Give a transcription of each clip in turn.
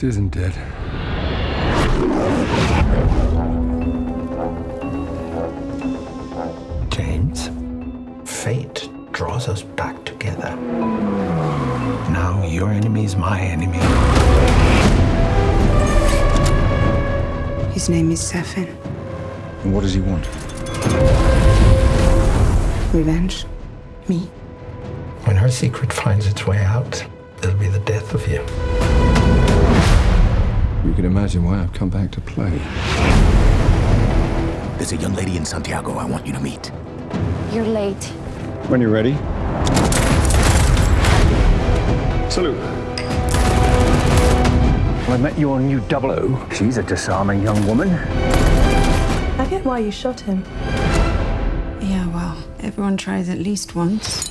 ghost isn't dead. James, fate draws us back together. Now your enemy is my enemy. His name is Safin. And what does he want? Revenge. Me. When her secret finds its way out, it'll be the death of you. You can imagine why I've come back to play. There's a young lady in Santiago I want you to meet. You're late. When you're ready. Salute. I met your new 00. She's a disarming young woman. I get why you shot him. Yeah, well, everyone tries at least once.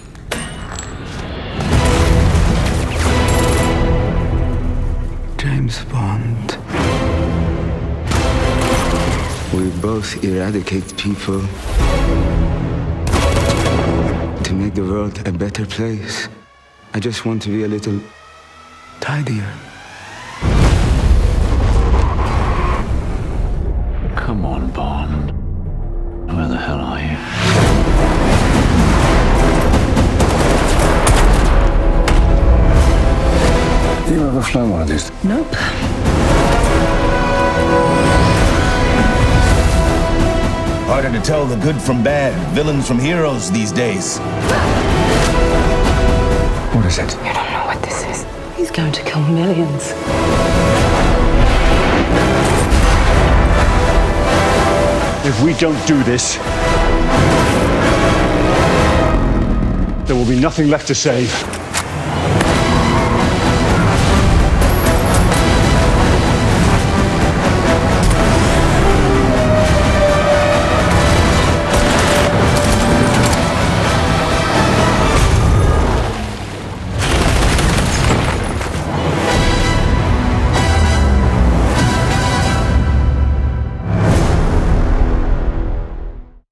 James Bond. We both eradicate people to make the world a better place. I just want to be a little tidier. Come on, Bond. Where the hell are you? You ever flown one of these? Nope. Harder to tell the good from bad, villains from heroes these days. What is it? You don't know what this is. He's going to kill millions. If we don't do this, there will be nothing left to save.